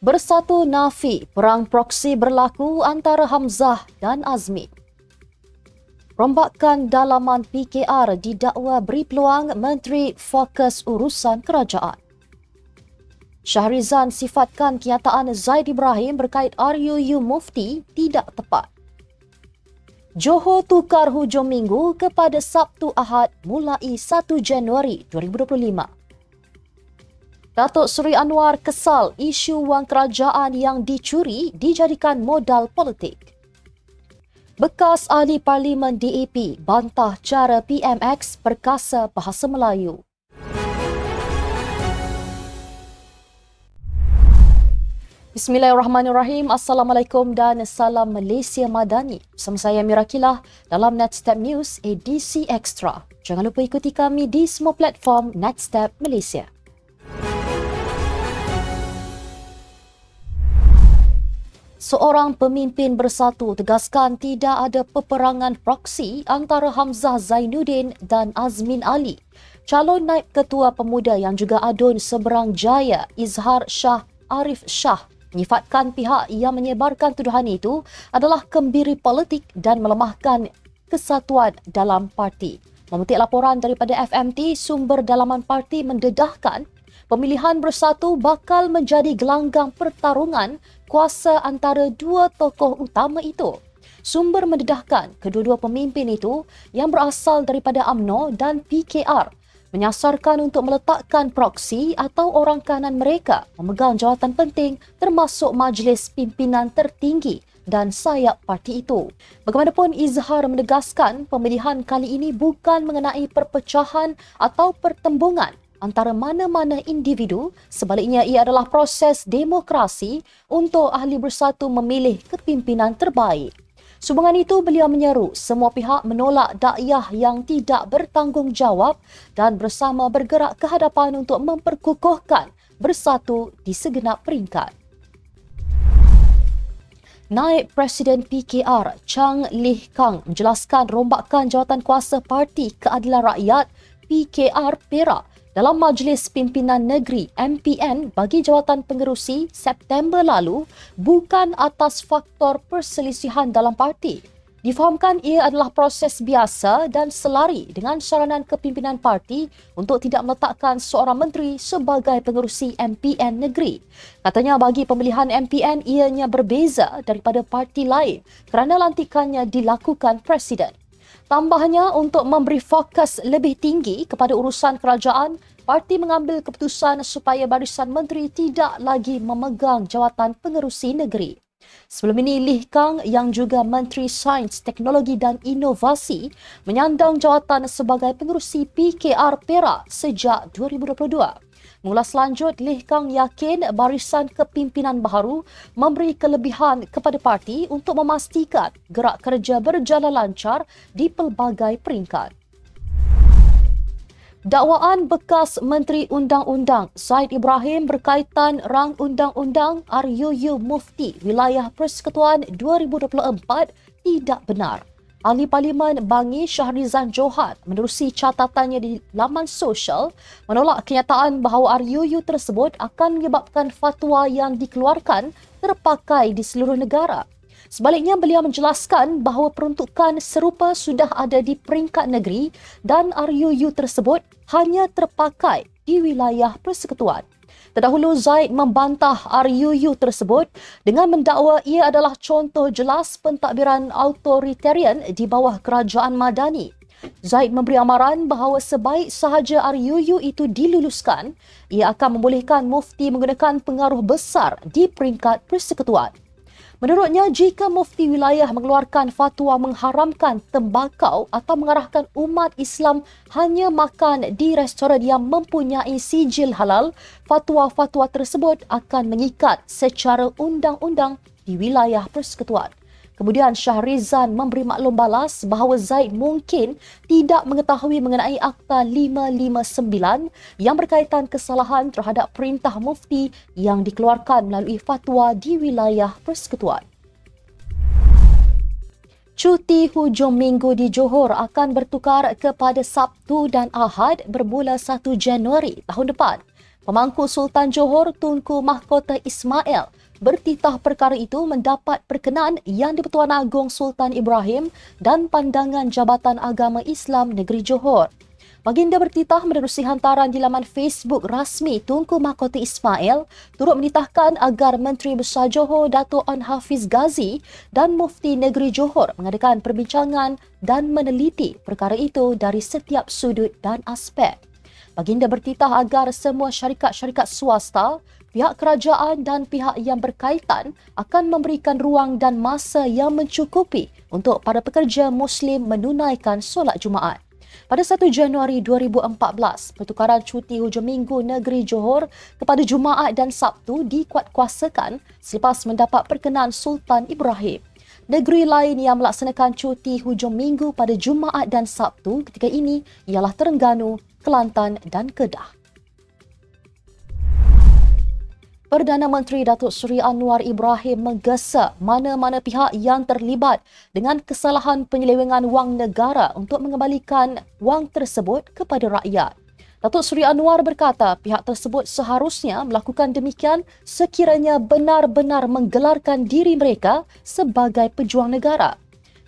Bersatu nafi, perang proksi berlaku antara Hamzah dan Azmi. Rombakan dalaman PKR didakwa beri peluang Menteri fokus urusan kerajaan. Syahrizan sifatkan kenyataan Zaid Ibrahim berkait RUU Mufti tidak tepat. Johor tukar hujung minggu kepada Sabtu Ahad mulai 1 Januari 2025. Datuk Seri Anwar kesal isu wang kerajaan yang dicuri dijadikan modal politik. Bekas ahli parlimen DAP bantah cara PMX perkasa bahasa Melayu. Bismillahirrahmanirrahim. Assalamualaikum dan salam Malaysia Madani. Bersama saya Mira Kilah dalam Netstep News edisi Extra. Jangan lupa ikuti kami di semua platform Netstep Malaysia. Seorang pemimpin bersatu tegaskan tidak ada peperangan proksi antara Hamzah Zainuddin dan Azmin Ali. Calon Naib Ketua Pemuda yang juga adun Seberang Jaya, Izhar Shah Arif Shah, menyifatkan pihak yang menyebarkan tuduhan itu adalah kembiri politik dan melemahkan kesatuan dalam parti. Memetik laporan daripada FMT, sumber dalaman parti mendedahkan pemilihan bersatu bakal menjadi gelanggang pertarungan kuasa antara dua tokoh utama itu. Sumber mendedahkan kedua-dua pemimpin itu yang berasal daripada UMNO dan PKR menyasarkan untuk meletakkan proksi atau orang kanan mereka memegang jawatan penting termasuk majlis pimpinan tertinggi dan sayap parti itu. Bagaimanapun, Izhar menegaskan pemilihan kali ini bukan mengenai perpecahan atau pertembungan antara mana-mana individu, sebaliknya ia adalah proses demokrasi untuk ahli bersatu memilih kepimpinan terbaik. Sumbangan itu beliau menyeru semua pihak menolak dakwah yang tidak bertanggungjawab dan bersama bergerak ke hadapan untuk memperkukuhkan bersatu di segenap peringkat. Naib Presiden PKR Chang Lih Kang menjelaskan rombakan jawatan kuasa Parti Keadilan Rakyat PKR Perak dalam Majlis Pimpinan Negeri MPN bagi jawatan pengerusi September lalu bukan atas faktor perselisihan dalam parti. Difahamkan ia adalah proses biasa dan selari dengan saranan kepimpinan parti untuk tidak meletakkan seorang menteri sebagai pengerusi MPN negeri. Katanya bagi pemilihan MPN ianya berbeza daripada parti lain kerana lantikannya dilakukan Presiden. Tambahnya, untuk memberi fokus lebih tinggi kepada urusan kerajaan, parti mengambil keputusan supaya barisan menteri tidak lagi memegang jawatan pengerusi negeri. Sebelum ini, Lih Kang yang juga Menteri Sains, Teknologi dan Inovasi menyandang jawatan sebagai pengerusi PKR Perak sejak 2022. Mengulas lanjut, Lih Kang yakin barisan kepimpinan baharu memberi kelebihan kepada parti untuk memastikan gerak kerja berjalan lancar di pelbagai peringkat. Dakwaan bekas Menteri Undang-Undang Zaid Ibrahim berkaitan rang Undang-Undang RUU Mufti Wilayah Persekutuan 2024 tidak benar. Ahli Parlimen Bangi Syahrizan Johan menerusi catatannya di laman sosial menolak kenyataan bahawa RUU tersebut akan menyebabkan fatwa yang dikeluarkan terpakai di seluruh negara. Sebaliknya, beliau menjelaskan bahawa peruntukan serupa sudah ada di peringkat negeri dan RUU tersebut hanya terpakai di wilayah persekutuan. Terdahulu, Zaid membantah RUU tersebut dengan mendakwa ia adalah contoh jelas pentadbiran autoritarian di bawah kerajaan madani. Zaid memberi amaran bahawa sebaik sahaja RUU itu diluluskan, ia akan membolehkan mufti menggunakan pengaruh besar di peringkat persekutuan. Menurutnya, jika mufti wilayah mengeluarkan fatwa mengharamkan tembakau atau mengarahkan umat Islam hanya makan di restoran yang mempunyai sijil halal, fatwa-fatwa tersebut akan mengikat secara undang-undang di wilayah persekutuan. Kemudian Syahrizan memberi maklum balas bahawa Zaid mungkin tidak mengetahui mengenai Akta 559 yang berkaitan kesalahan terhadap perintah mufti yang dikeluarkan melalui fatwa di wilayah persekutuan. Cuti hujung minggu di Johor akan bertukar kepada Sabtu dan Ahad bermula 1 Januari tahun depan. Pemangku Sultan Johor Tunku Mahkota Ismail bertitah perkara itu mendapat perkenan Yang di-Pertuan Agong Sultan Ibrahim dan Pandangan Jabatan Agama Islam Negeri Johor. Baginda bertitah menerusi hantaran di laman Facebook rasmi Tunku Mahkota Ismail turut menitahkan agar Menteri Besar Johor Dato' Onn Hafiz Ghazi dan Mufti Negeri Johor mengadakan perbincangan dan meneliti perkara itu dari setiap sudut dan aspek. Baginda bertitah agar semua syarikat-syarikat swasta, pihak kerajaan dan pihak yang berkaitan akan memberikan ruang dan masa yang mencukupi untuk para pekerja Muslim menunaikan solat Jumaat. Pada 1 Januari 2014, pertukaran cuti hujung minggu negeri Johor kepada Jumaat dan Sabtu dikuatkuasakan selepas mendapat perkenan Sultan Ibrahim. Negeri lain yang melaksanakan cuti hujung minggu pada Jumaat dan Sabtu ketika ini ialah Terengganu, Kelantan dan Kedah. Perdana Menteri Datuk Seri Anwar Ibrahim menggesa mana-mana pihak yang terlibat dengan kesalahan penyelewengan wang negara untuk mengembalikan wang tersebut kepada rakyat. Datuk Seri Anwar berkata pihak tersebut seharusnya melakukan demikian sekiranya benar-benar menggelarkan diri mereka sebagai pejuang negara.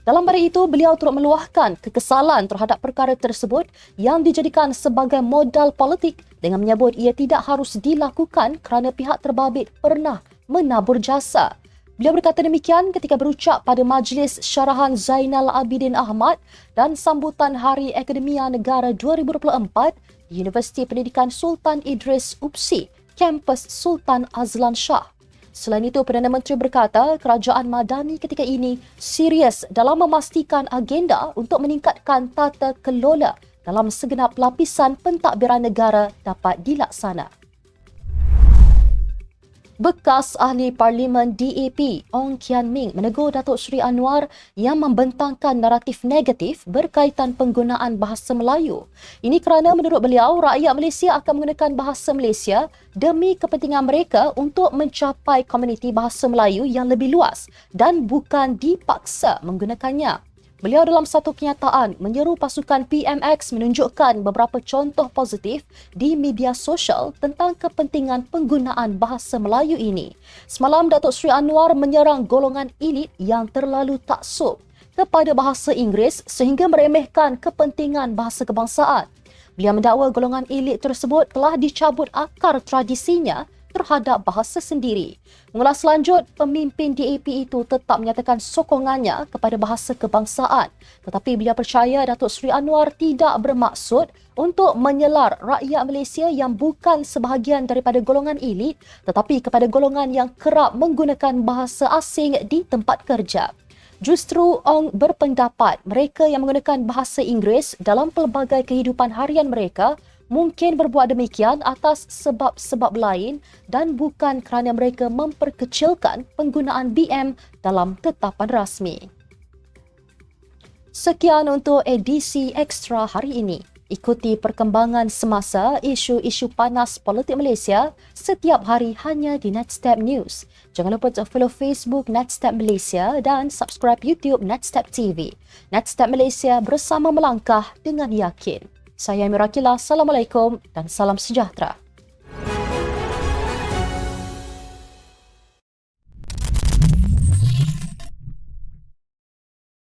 Dalam pada itu, beliau turut meluahkan kekesalan terhadap perkara tersebut yang dijadikan sebagai modal politik dengan menyebut ia tidak harus dilakukan kerana pihak terbabit pernah menabur jasa. Beliau berkata demikian ketika berucap pada Majlis Syarahan Zainal Abidin Ahmad dan sambutan Hari Akademia Negara 2024 di Universiti Pendidikan Sultan Idris UPSI, kampus Sultan Azlan Shah. Selain itu, Perdana Menteri berkata kerajaan Madani ketika ini serius dalam memastikan agenda untuk meningkatkan tata kelola dalam segenap lapisan pentadbiran negara dapat dilaksana. Bekas Ahli Parlimen DAP Ong Kian Ming menegur Datuk Seri Anwar yang membentangkan naratif negatif berkaitan penggunaan bahasa Melayu. Ini kerana menurut beliau, rakyat Malaysia akan menggunakan bahasa Malaysia demi kepentingan mereka untuk mencapai komuniti bahasa Melayu yang lebih luas dan bukan dipaksa menggunakannya. Beliau dalam satu kenyataan menyeru pasukan PMX menunjukkan beberapa contoh positif di media sosial tentang kepentingan penggunaan bahasa Melayu ini. Semalam, Datuk Seri Anwar menyerang golongan elit yang terlalu taksub kepada bahasa Inggeris sehingga meremehkan kepentingan bahasa kebangsaan. Beliau mendakwa golongan elit tersebut telah dicabut akar tradisinya terhadap bahasa sendiri. Mengulas lanjut, pemimpin DAP itu tetap menyatakan sokongannya kepada bahasa kebangsaan. Tetapi beliau percaya Datuk Seri Anwar tidak bermaksud untuk menyelar rakyat Malaysia yang bukan sebahagian daripada golongan elit, tetapi kepada golongan yang kerap menggunakan bahasa asing di tempat kerja. Justru Ong berpendapat mereka yang menggunakan bahasa Inggeris dalam pelbagai kehidupan harian mereka mungkin berbuat demikian atas sebab-sebab lain dan bukan kerana mereka memperkecilkan penggunaan BM dalam tetapan rasmi. Sekian untuk edisi Ekstra hari ini. Ikuti perkembangan semasa isu-isu panas politik Malaysia setiap hari hanya di Netstep News. Jangan lupa untuk follow Facebook Netstep Malaysia dan subscribe YouTube Netstep TV. Netstep Malaysia bersama melangkah dengan yakin. Saya Mirakila, Assalamualaikum dan salam sejahtera.